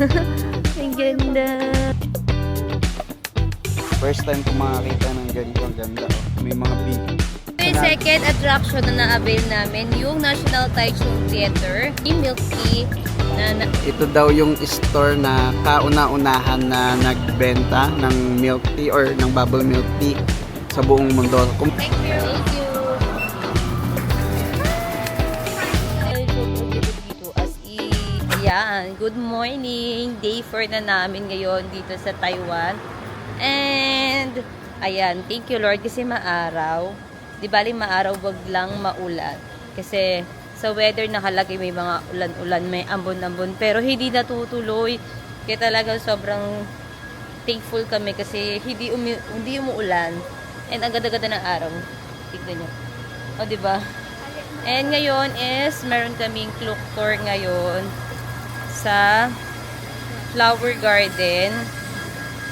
Ang ganda. First time ko makakita ng ganito. Ang ganda. Oh. May mga big. Yung second attraction na na-avail namin, yung National Taichung Theater, yung Milk Tea, na Ito daw yung store na kauna-unahan na nagbenta ng milk tea or ng bubble milk tea sa buong mundo. Thank you. Thank you. Ayan, good morning. Day 4 na namin ngayon dito sa Taiwan. And, ayan, thank you Lord kasi maaraw. Di bali maaraw, wag lang maulan. Kasi sa weather nakalagay may mga ulan-ulan, may ambon-ambon. Pero hindi natutuloy. Kaya talagang sobrang thankful kami kasi hindi umuulan. And ang ganda-ganda ng araw. Tignan nyo. O, diba? And ngayon is, meron kaming clock tour ngayon sa flower garden.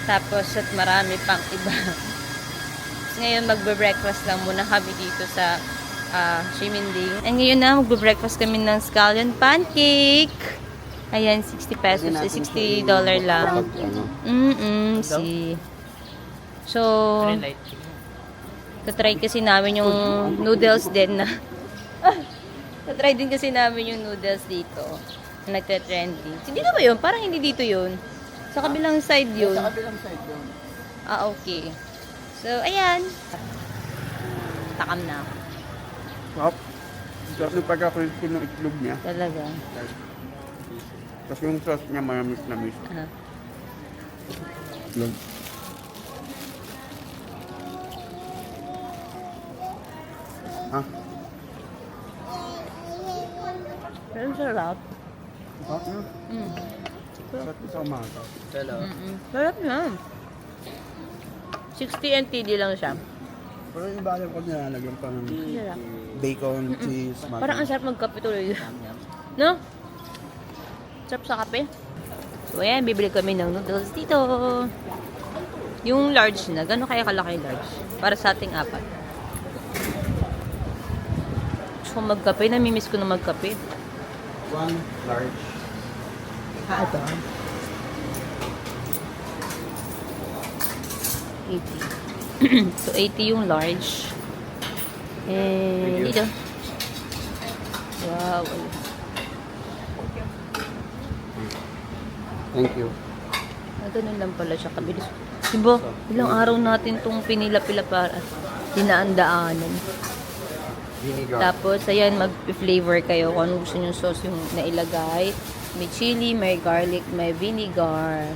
Tapos, at marami pang iba. Ngayon, magbe-breakfast lang muna kami dito sa Ximending. And ngayon na, magbe-breakfast kami ng scallion pancake. Ayan, 60 pesos. $60 lang. See. So, tatry kasi namin yung noodles din na. Tatry din kasi namin yung noodles dito. Nagte-trending. Dito ba yun? Parang hindi dito yun. Sa kabilang side yun. Sa kabilang side yun. Ah, okay. So, ayan. Takam na ako. Hop. Tapos yung pagka-crispy ng itlog niya. Talaga. Tapos yung sauce niya maramis na miss. Aha. Itlog. Ha? Pero ang sarap. Sarap na. Mm. Sarap na sa umaga. Sarap na. 60 NTD lang siya. Pero yung iba ko nilalagyan pa ng Sarap. bacon, cheese, Parang ang sarap magkape tuloy. No? Sarap sa kape. So, ayan, bibili kami ng noodles dito. Yung large na. Gano'n kaya kalaki yung large? Para sa ating apat. Gusto ko magkape. Namimiss ko na magkape. One large. Ito. 80. So, 80 yung large. And dito. Wow. Thank you. Ganun lang pala siya kabilis. Diba? Ilang araw natin tong pinila-pila para dinaan-daanan. Vinegar. Tapos, ayan, mag-flavor kayo kung ano gusto nyo sauce yung nailagay. May chili, may garlic, may vinegar.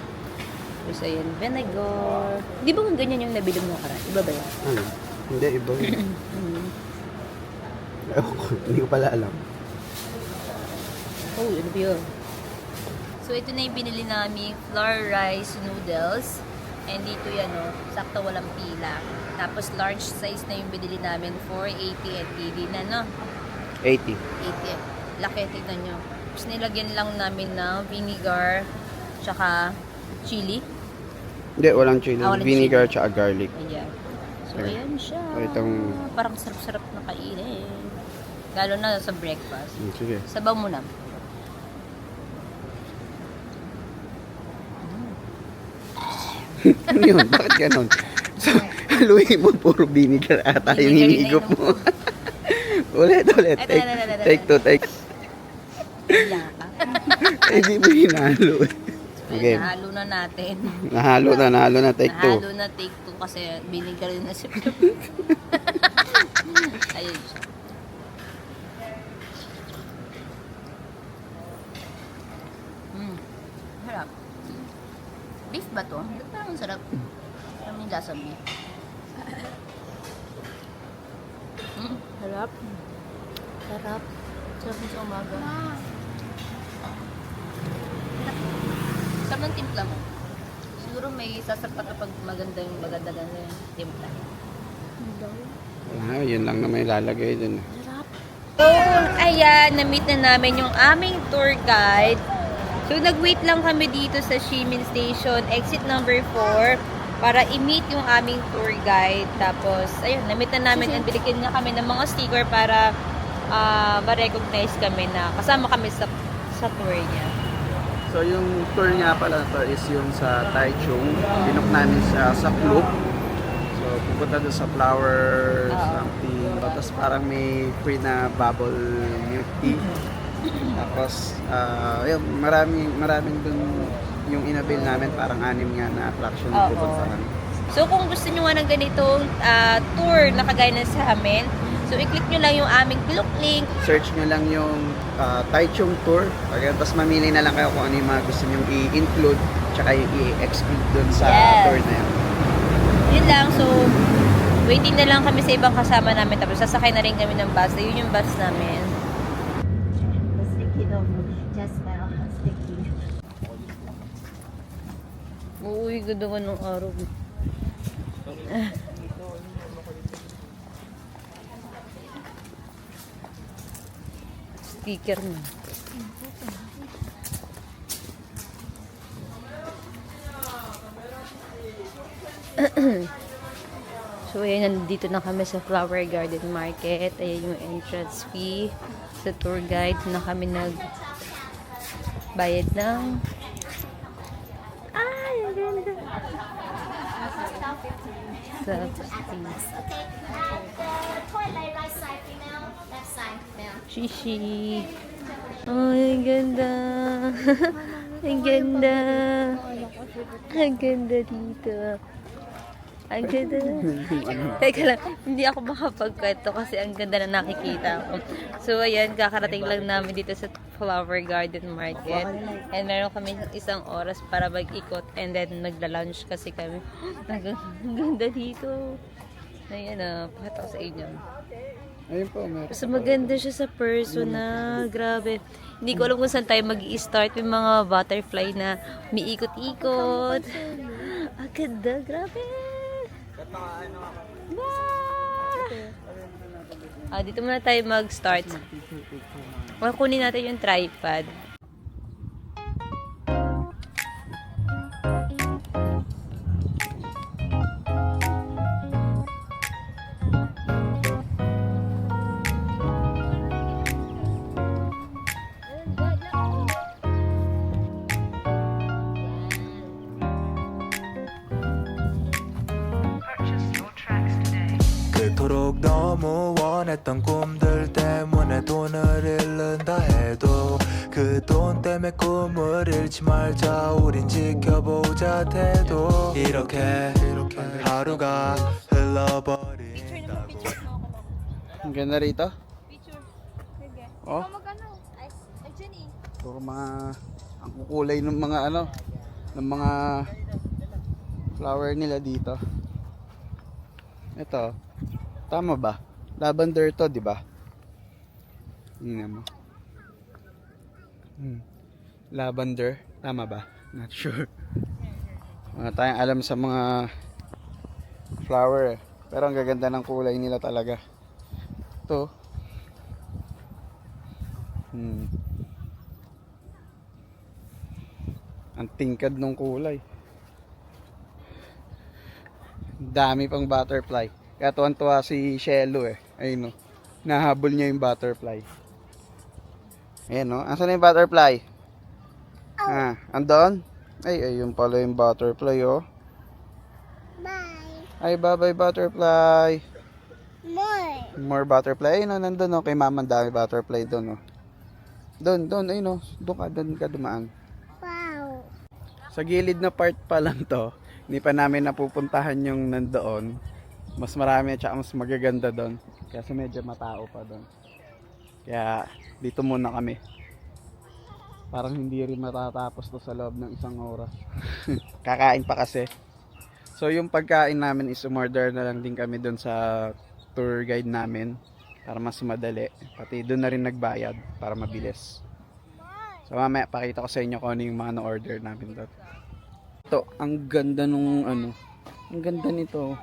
Tapos, ayan, vinegar. Di ba kung ganyan yung nabili mo nakaraan? Iba ba yan? Ano? Hindi, iba yun. Ewan ko, hindi ko pala alam. Oh, ano ba yun? So, ito na yung binili namin flour rice noodles. And dito yan, oh, sakto walang pila. Tapos, large size na yung binili namin for 80 NTD na, no? 80. 80. Laki, tignan nyo. Tapos, nilagyan lang namin ng vinegar, tsaka chili. Hindi, walang chili. Walang Vinegar chili. tsaka garlic. Ayan. So, Okay. ayan siya. So, itong- Parang sarap-sarap na kainin. Lalo na sa breakfast. Sige. Sabaw mo na. Ano yun? Bakit ganon? So, haluin mo, puro vinegar ata yung Vinegar hinigop yun, mo. ulit. Ito, Take, ito. take two, take. Wala ka. Hindi mo hinalo. Okay. Nahalo na natin. Nahalo na. Take two. Nahalo na take 2 kasi binigyan rin na siya. Ayun siya. Harap. Beef ba to? Parang sarap. Parang yung lasa beef. Harap. Sarap. Sarap sa umaga. Sarap ng timpla mo. Siguro may sasarap kapag maganda yung timpla. Yun lang na may lalagay dun. Sarap. So, ayan, na-meet na namin yung aming tour guide. So, nag-wait lang kami dito sa Ximin Station, exit number 4, para i-meet yung aming tour guide. Tapos, ayun, na-meet na namin and binigyan nga kami ng mga sticker para ma-recognize kami na kasama kami sa tour niya. So, So yung tour nga pala to is yung sa Taichung. Binook namin sa club. So pupunta doon sa flower something. Tapos parang may free na bubble milk tea. Tapos yun, maraming dun yung inabil namin, parang 6 nga na attraction na pupuntahan. So kung gusto nyo nga ng ganitong tour na kagaya na sa amin, so i-click nyo lang yung aming Klook link. Search nyo lang yung Taichung Tour. Tapos mamili na lang kayo kung ano yung mga gusto nyo i-include tsaka i-exclude dun sa tour na yun. Yun lang. So, waiting na lang kami sa ibang kasama namin. Tapos sasakay na rin kami ng bus. So, yun yung bus namin. Uuwi ganda nga nung araw. Sticker na. So, ayan, nandito na kami sa Flower Garden Market. Ayan yung entrance fee. Sa tour guide na kami bayad ng... Ay, ang ganda! Sa please. Toilet right side female, left side male. Shishi. Ay, ang ganda. Ang ganda. Ang ganda dito. Ang ganda. Teka lang, hindi ako makapagkwento kasi ang ganda na nakikita ko. So, ayan, kakarating lang namin dito sa Flower Garden Market. And meron kami isang oras para mag-ikot and then magla-lunch kasi kami. Ang ganda dito. Ayan pakita ko sa inyo. Ayun po, meron. So, maganda siya sa personal. Grabe. Hindi ko alam kung saan tayo mag-i-start. May mga butterfly na umiikot-ikot. Ang ganda. Grabe. Dito muna tayo mag-start. Kunin natin yung tripod. 그토록 너무 원했던 꿈들 때문에 돈을 잃는다 해도 그 돈 때문에 꿈을 잃지 말자 우린 지켜보자 태도 이렇게 하루가 흘러버린다고 Ang ganda rito. Oh, Magkano? Ay, Jenny. puro mga ang kukulay ng mga ng mga flower nila dito. Ito, tama ba? Lavender to, di ba? Tingnan mo. Lavender, tama ba? Not sure. Wala tayong alam sa mga flower pero ang gaganda ng kulay nila talaga. Ito. Ang tingkad ng kulay. Dami pang butterfly. Kaya tuwan-tuwa si Shelo Ayun nahabol niya yung butterfly. Ayan asan na yung butterfly? Andon? Ay, ayun pala yung butterfly Bye. Ay, bye-bye butterfly. More. More butterfly. Ayun nandun kay mama ang dami butterfly doon Doon, ayun doon ka dumaan. Wow. Sa gilid na part pa lang to. Hindi pa namin napupuntahan yung nandoon. Mas marami at saka mas magaganda doon. Kasi medyo matao pa doon. Kaya dito muna kami. Parang hindi rin matatapos to sa loob ng 1 oras. Kakain pa kasi. So yung pagkain namin is umorder na lang din kami doon sa tour guide namin. Para mas madali. Pati doon na rin nagbayad para mabilis. So mamaya pakita ko sa inyo kung ano yung mga na-order namin doon. Ito, ang ganda nung ang ganda nito.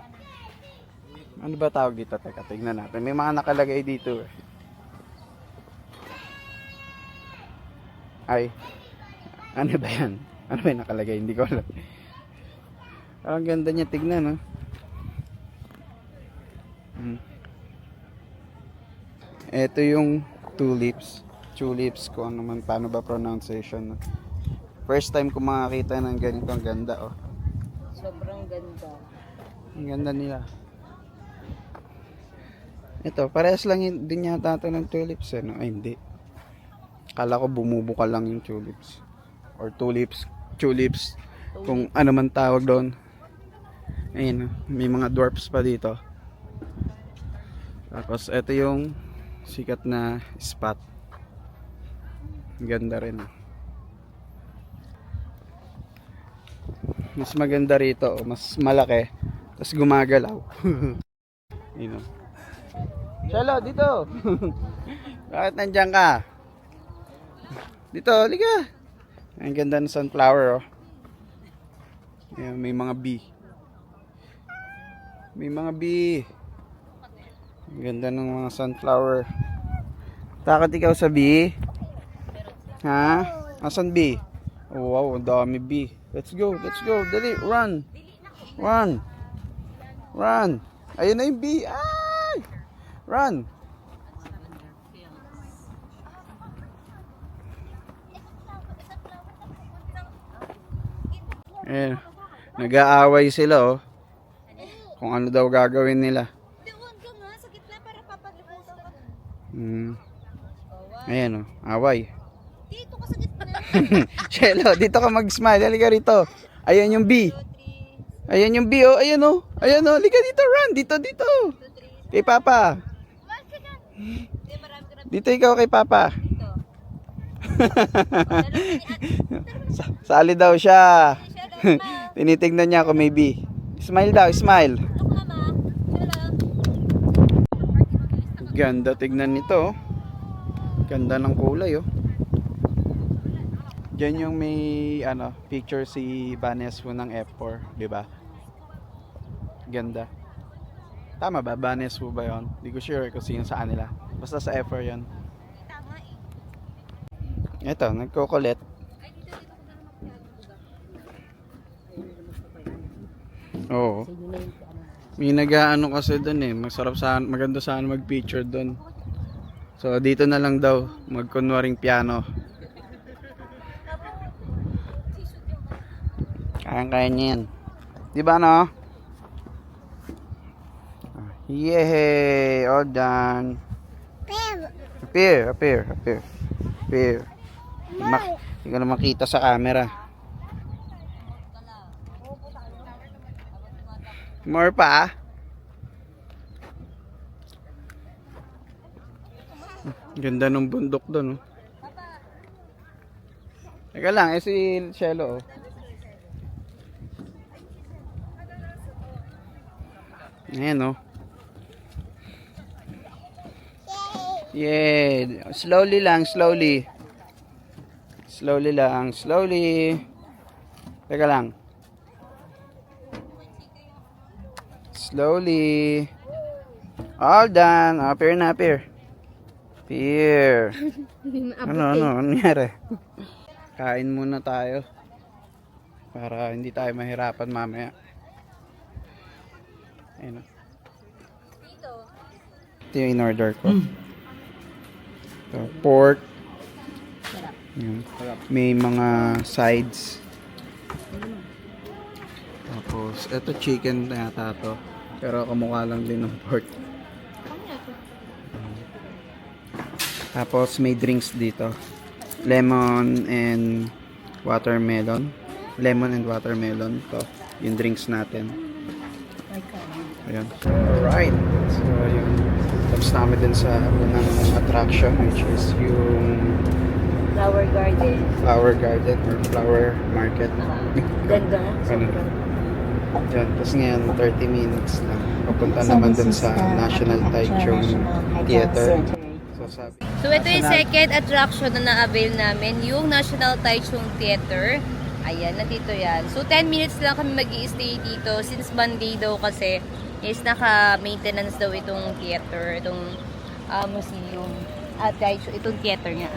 Ano ba tawag dito? Teka, tignan natin. May mga nakalagay dito Ay, ano ba yan? Ano ba yung nakalagay? Hindi ko alam. Ang ganda niya, tignan Ito yung tulips. Tulips, kung ano man, paano ba pronunciation. First time ko makakita ng ganito. Ang ganda, oh. Sobrang ganda. Ang ganda nila. Ito, parehas lang din yata ito ng tulips, eh, no? Ay, hindi. Kala ko bumubuka lang yung tulips. Or tulips, kung ano man tawag doon. Ayun, may mga dwarfs pa dito. Tapos, ito yung sikat na spot. Ang ganda rin. Mas maganda rito, mas malaki. Tapos gumagalaw. Ayun, oh. Shelo, dito. Bakit nandiyan ka? Dito, liga. Ang ganda ng sunflower, oh. Ayan, may mga bee. May mga bee. Ang ganda ng mga sunflower. Takot ikaw sa bee? Ha? Asan bee? Oh, wow, ang dami bee. Let's go. Dali, run. Run. Ayun na yung bee. Ay! Run. Eh, nag-aaway sila, oh. Kung ano daw gagawin nila. Doon ka nga sa gitna para papaglipusan ka. Ayan, oh. Away. Dito ka sa gitna. Shelo, dito ka mag-smile. Halika rito. Ayan yung bee. Ayan yung bee, oh. Ayan, oh. Ayan, oh. Halika dito, run. Dito. Kay Papa. Dito ikaw kay Papa. Sali daw siya. Tinitignan niya kung may bee. Smile daw, smile. Ganda tignan nito, oh. Ganda ng kulay, oh. Diyan yung may picture si Vanessa ng F4, di ba? Ganda. Tama ba? Vanessa ba 'yon? Hindi ko sure kung sino sa kanila. Basta sa F4 'yon. Ito, nagko-collect. Oo. May nag-aano kasi doon, eh. Maganda sana mag-picture doon. So, dito na lang daw. Magkunwaring piano. Kaya niya yan. Di ba, no? Yay! All done. Appear. Hindi ko na makita sa camera. More pa? Ganda ng bundok doon, oh. Teka lang, si Shelo, oh. Ayan, oh. Yay! Slowly lang. Teka lang. Slowly. All done. Appear. Ano nangyari? Kain muna tayo. Para hindi tayo mahirapan mamaya. Ayun. Ito yung in-order ko. Ito, pork. Yun. May mga sides. Tapos, ito chicken na yata to. Pero kamukha lang din ng pork. Tapos, may drinks dito. Lemon and watermelon. To, yung drinks natin. Ayan. Alright. So, yung tapos namin din sa unang attraction, which is yung Flower garden. flower garden or flower market. Ganda. Ganun. Yan. Tapos ngayon, 30 minutes lang. Papunta naman dun sa National Taichung Theater. So, ito yung second attraction na na-avail namin, yung National Taichung Theater. Ayan, nandito yan. So, 10 minutes lang kami mag-i-stay dito. Since Monday daw kasi, is naka-maintenance daw itong theater, itong museum. At itong theater nga.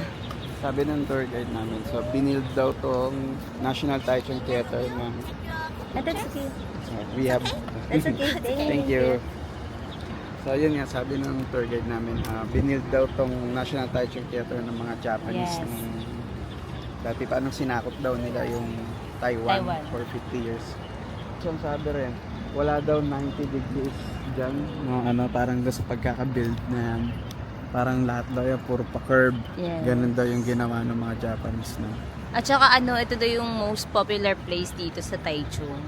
Sabi ng tour guide namin, so binild daw tong National Taichung Theater na That's okay. we have. That's okay. Thank you. So yun nga, sabi ng tour guide namin, binild daw tong National Taichung Theater ng mga Japanese Yes. nung Dati pa anong sinakop daw nila yung Taiwan, Taiwan. for 50 years. So ang sabi rin, wala daw 90 degrees dyan. No, ano, parang doon sa pagkakabuild na yan. Parang lahat daw yan, puro pa-curve. Yeah. Ganun daw yung ginawa ng mga Japanese na. At saka ano, ito daw yung most popular place dito sa Taichung.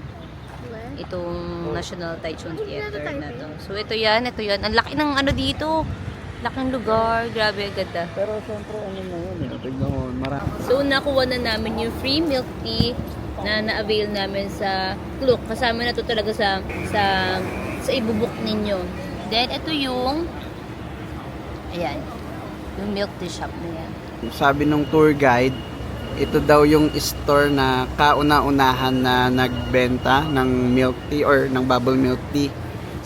Itong National Taichung Theater na to. So ito yan. Ang laki ng ano dito. Laking lugar. Grabe, ganda. Pero siyempre ano na yun, tignan mo, marami. So nakuha na namin yung free milk tea na na-avail namin sa Klook. Kasama na to talaga sa ibubuk ninyo. Then ito yung ayan. Yung milk tea shop na yan. Sabi nung tour guide, ito daw yung store na kauna-unahan na nagbenta ng milk tea or ng bubble milk tea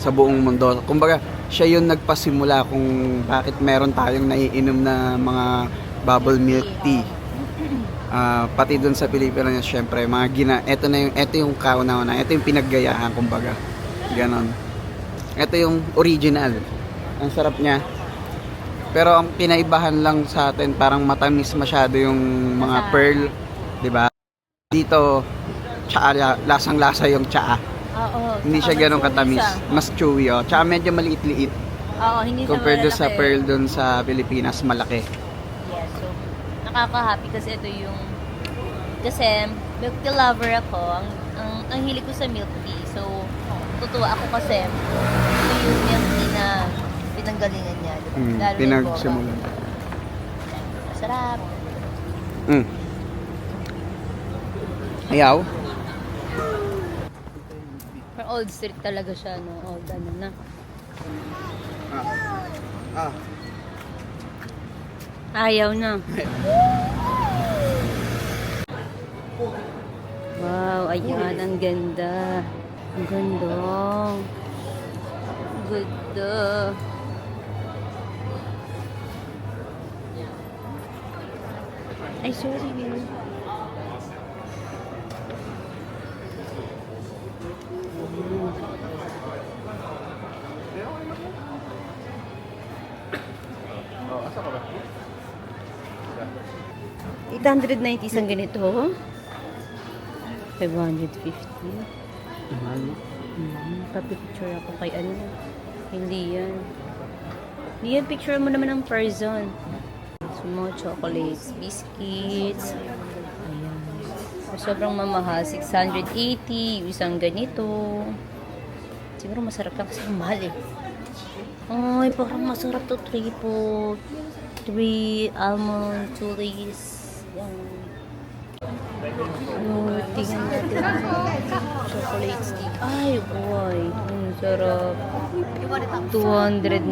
sa buong mundo. Kumbaga, siya yung nagpasimula kung bakit meron tayong naiinom na mga bubble milk tea. Pati dun sa Pilipinas, syempre, ito yung kauna-una, ito yung pinaggayahan, kumbaga. Ganon. Ito yung original. Ang sarap niya. Pero ang pinaibahan lang sa atin, parang matamis masyado yung mga pearl, 'di ba? Dito, tsaa, lasang-lasa yung tsaa. Oo. Hindi siya ganun katamis. Mas chewy, oh. Tsaka medyo maliit-liit. Oo, hindi siya Compared doon sa malalaki. pearl doon sa Pilipinas, malaki. Yes, so nakaka-happy kasi ito yung kasi milk tea lover ako. Ang hilig ko sa milk tea. So, tutuwa ako kasi ito yung milk tea na pinanggalingan niya. Diba? Lalo na yung Pinagsimulan. boba. Masarap. Ayaw? For old street talaga siya, no? Old ano na. Ayaw na. Wow, ayan, ang ganda. Ang ganda. Ang ganda. Ay, sorry. Oh, asa ka ba? 890 isang ganito. 550. Papipicture ako kay ano. Hindi yan. Hindi yan, picture mo naman ng person. So, mga chocolates, biscuits. Ayan. Sobrang mamahal. 680. Isang ganito. Siguro masarap lang kasi mahal eh. Ay, parang masarap to. 3 po. 3 almond, 2 lace. Yan. Oh, tingnan natin. Chocolate stick. Ay, boy. Ang sarap. $290.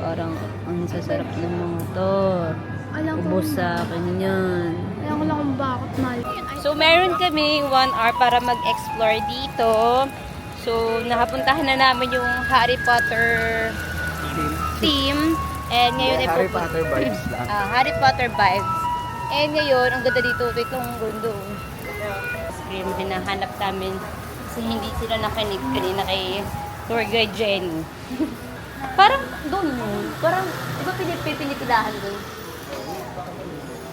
Parang ang sasarap ng mga to. Ubus sa akin yan. Alam ko lang kung bakit mahal. So, meron kami 1 hour para mag-explore dito. So, nakapuntahan na namin yung Harry Potter theme. And ngayon ay Harry Potter vibes lang. Harry Potter vibes. And ngayon, ang ganda dito. Wait lang, ang ganda. Ice cream, hinahanap namin. Kasi hindi sila nakinig kanina kay tour guide Jenny. Parang doon yun. Parang, di ba pinipilahan doon?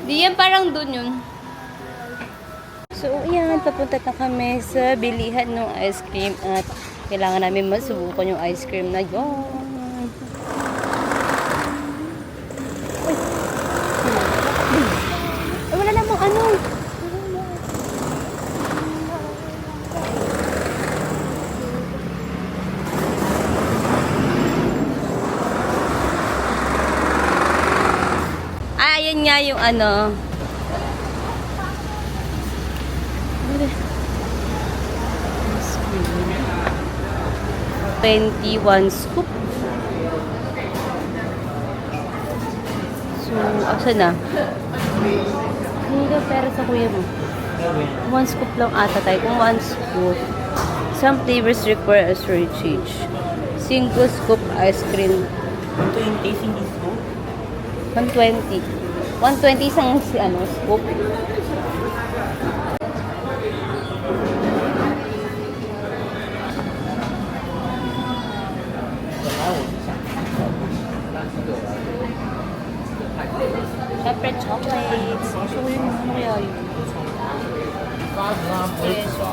Di yan, parang doon yun. So, yan, papunta na kami sa bilihan ng ice cream at kailangan namin masubukan yung ice cream na yun. Ay, wala namang ano. Ayan nga yung ano. 21 scoop. So, asa na? Hindi ka pera sa kuya mo. 1 scoop lang ata tayo. Kung 1 scoop, some flavors require a surcharge. Single scoop ice cream. 120 single scoop. 120. 120 isang ano, scoop. Siyempre, chocolates. Gusto ko yun. Ano kaya yun? Keso.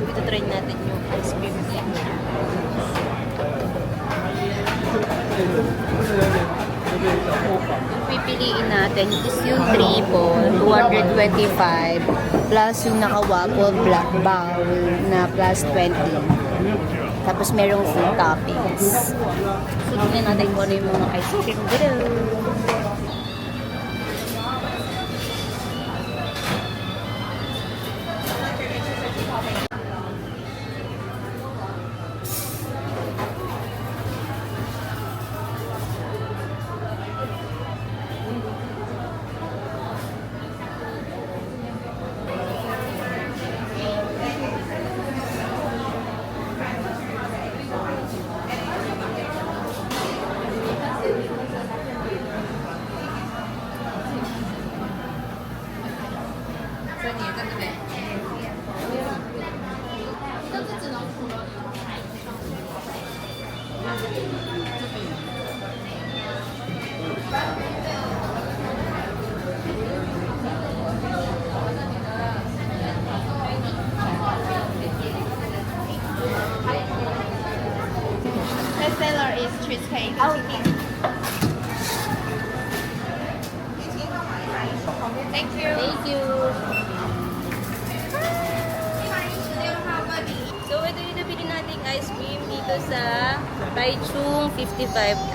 Ito try natin yung ice cream flavor. Yung pipiliin natin is yung triple, 225, plus yung naka-waffle black bowl na plus 20. Tapos merong full toppings. So, tignan natin kung ano yung mga ice cream dito. Bestseller is cheesecake. Thank you. Thank you! So, ito yung nabili nating ice cream dito sa Taichung 55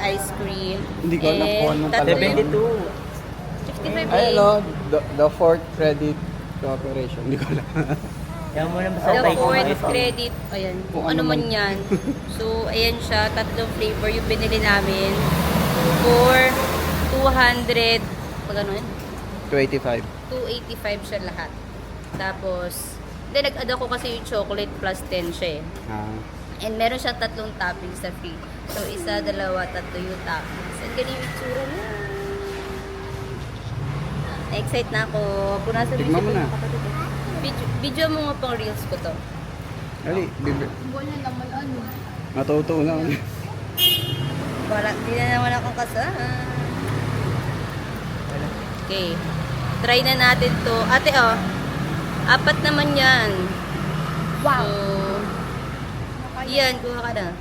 ice cream. Hindi ko alam kung anong tatlo talaga. yung- 72. 55 Ay, eh. no, the fourth credit cooperation. Hindi ko alam. Kaya mo na basta The tayo fourth kumain. credit. Ayan. Kung Kung ano ano man man. yan. So, ayan siya. Tatlong flavor yung binili namin for 200, pag ano yun? 25. 285 siya lahat. Tapos, then nag-add ako kasi yung chocolate plus 10 siya eh. Ah. And meron siyang tatlong toppings sa free. So, isa, dalawa, tatlo yung toppings. And ganun yung itsura niya. Excite na ako. Punasan Tikman mo na. Video mo nga pang reels ko to. Ali, bibi. Wala naman ano. Matuto na. Wala, di na naman akong kasama. Okay. Try na natin to. Ate, oh. 4 naman yan. Wow. So, yan, kuha ka na.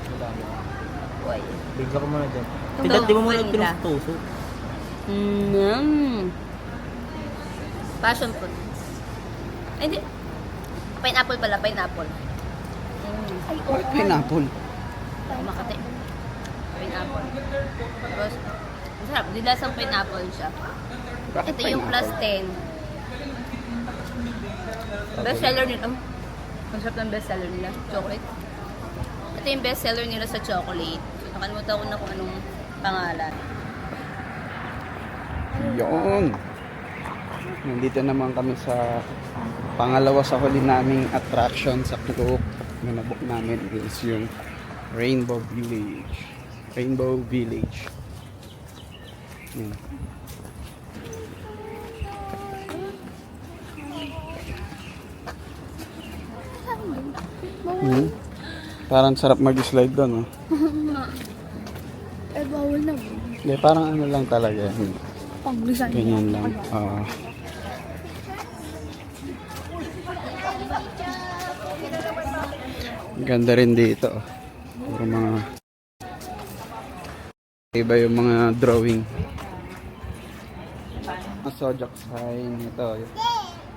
Uy. Bigla ko muna dyan. Ito, Tignan, di mo muna vanilla. tinutuso. Passion fruit. Ay, hindi. Pineapple pala, pineapple. Bakit pineapple? Makati. Pineapple. Tapos, masarap. Dilasang pineapple siya. Bakit Ito yung plus pineapple? 10. Best seller nila. Ang sarap ng best seller nila. Chocolate. Ito yung best seller nila sa chocolate. So, nakalimutan ko na kung anong pangalan. Yun. Nandito naman kami sa pangalawa sa huli naming attraction sa Klook na nabook namin is yung Rainbow Village. Rainbow Village. Yun. Parang sarap mag-slide doon, oh. Eh, bawal na. Hindi, parang ano lang talaga. Pang-design. Ganyan lang. Ganda rin dito. Oh. Puro mga iba yung mga drawing. Ang Sojak sign. Ito.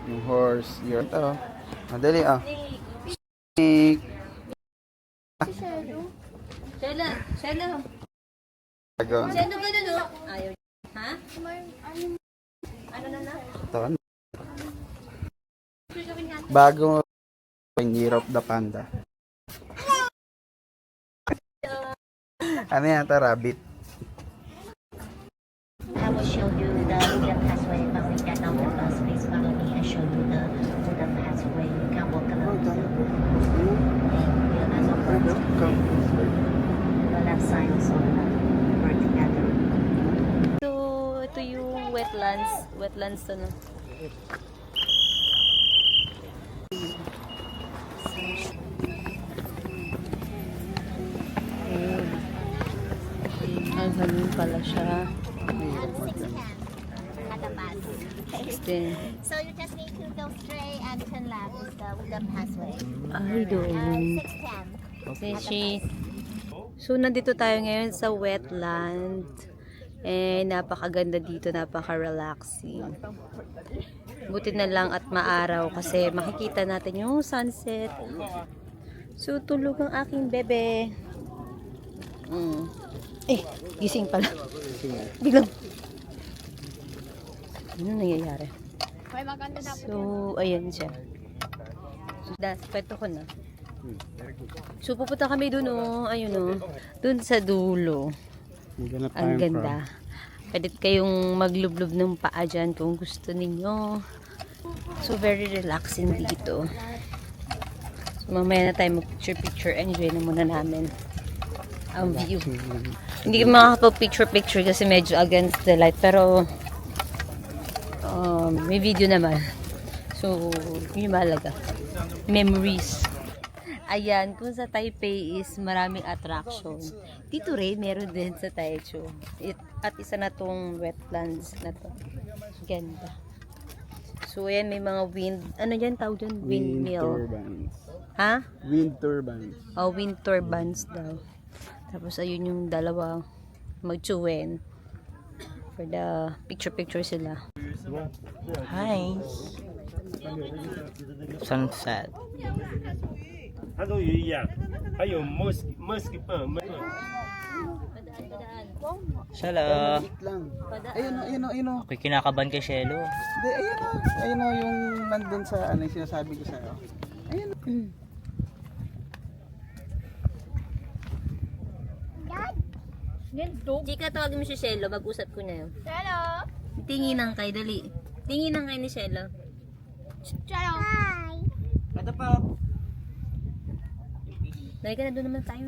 Yung horse. Yung ito. Madali ah. Snake. Shella! Shella! Dragon. Shella ka na, no? Ayaw. Ha? Ano na na? Ito. Bago Year of the Panda. Ano yan ito? Rabbit. I will show you the wooden pathway, but we get on the bus. Please follow me and show you the wooden pathway. You can walk along the left side also work together. So, ito yung wetlands. Wetlands to, no? Ay, ganun pala siya. 610 at the back. 16. So you just need to go straight and turn left is the wooden pathway. Ay, doon. 610. So, nandito tayo ngayon sa wetland. Eh, napakaganda dito, napaka-relaxing. Buti na lang at maaraw kasi makikita natin yung sunset. So, tulog ang aking bebe. Gising pala. Biglang. Ano nangyayari? So, ayan siya. So, kwento ko na. So, pupunta kami dun, oh. Ayun, oh. Dun sa dulo. Ang ganda. Pwede kayong maglublob ng paa dyan kung gusto ninyo. So, very relaxing dito. So, mamaya na tayo mag-picture-picture. Enjoy na muna namin ang view. Hindi ko makakapag-picture-picture kasi medyo against the light. Pero, may video naman. So, yun yung mahalaga. Memories. Ayan, kung sa Taipei is maraming attraction. Dito rin, meron din sa Taichung. At isa na tong wetlands na to. Ganda. So, ayan, may mga wind, ano yan tawag dyan? Windmill. turbines. Ha? Wind turbines. Oh, wind turbines daw. Tapos, ayun yung dalawa magtsuwen. For the picture-picture sila. Hi. Sunset. 它都一样，还有 musk pen。 Shala. Maliit lang. Ayun o. Ako'y kinakaban kay Shelo. Hindi, ayun o yung nandun sa ano yung sinasabi ko sa'yo. Ayun o. Chika, tawagin mo si Shelo. Mag-usap ko na yun. Shelo! Tinginan kay, dali. Tinginan kay ni Shelo. Hello. Hi. Ito pa. Dali ka na doon naman tayo.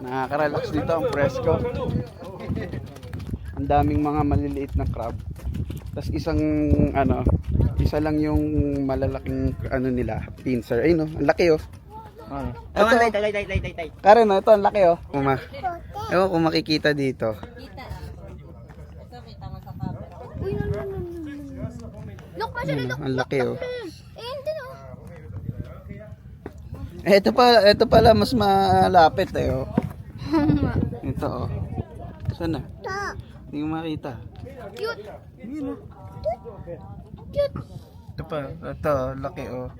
Nakaka-relax dito ang presko. Ang daming mga maliliit na crab. Tapos isa lang yung malalaking ano nila, pincer. Ayun ang laki oh. Ewan, tay. Karen ito ang laki oh. Ewan kung makikita dito. Kita. Ito, kita mo sa camera. Look, Ang laki oh. hindi no. Ito pala mas malapit eh oh. Ito oh. Saan na? Hindi ko makita. Cute. Yun oh. Cute. Ito, laki oh.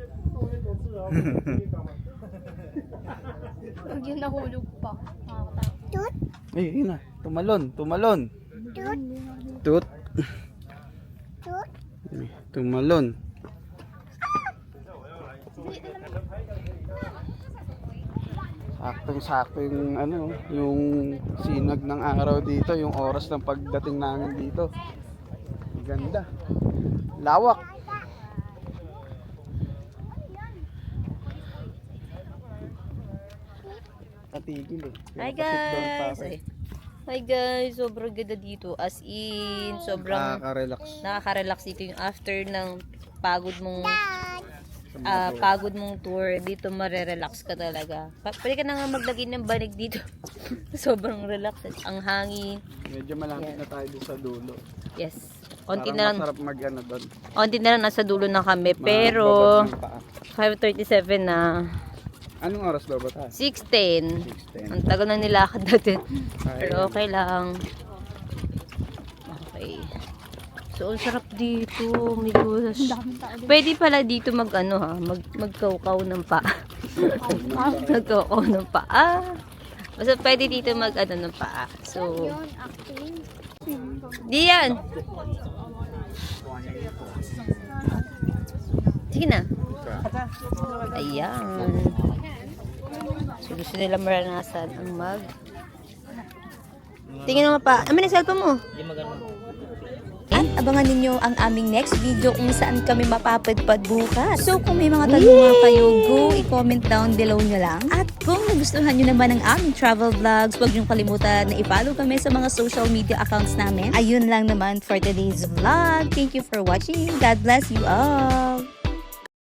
Pag yun nahulog pa. Cute. Ay, yun na. Tumalon. Cute. Tut. Cute. Tumalon. Saktong-sakto yung yung sinag ng araw dito, yung oras ng pagdating namin dito. Ganda. Lawak. Katigil eh. Hi Nakasit down pa guys! ako eh. Hi guys! Sobrang ganda dito. As in, sobrang Nakaka-relax. nakaka-relax dito yung after ng pagod mong tour. Dito marerelax ka talaga. Pwede ka na nga maglagay ng banig dito. Sobrang relax. Ang hangin. Medyo malapit Yan. na tayo doon sa dulo. Yes. Konti Parang na lang. masarap mag-ano doon. Konti na lang nasa dulo na kami. Pero, Mababad ng paa. 5:37 na. Anong oras ba tayo? 6:10. 6:10. Ang tagal na nilakad natin. Ay, Pero okay lang. Okay. So, ang sarap dito. My gosh. Pwede pala dito magkaukaw ng paa. Magkaukaw ng paa. Basta pwede dito ng paa. So, di yan. Sige na. Ayan. So, gusto nila maranasan ang tingin naman pa. Amin ang cellphone mo. Hindi maganda. At abangan ninyo ang aming next video kung saan kami mapapadpad bukas. So kung may mga tanong kayo, go i-comment down below nyo lang. At kung nagustuhan nyo naman ang aming travel vlogs, huwag nyo kalimutan na i-follow kami sa mga social media accounts namin. Ayun lang naman for today's vlog. Thank you for watching. God bless you all.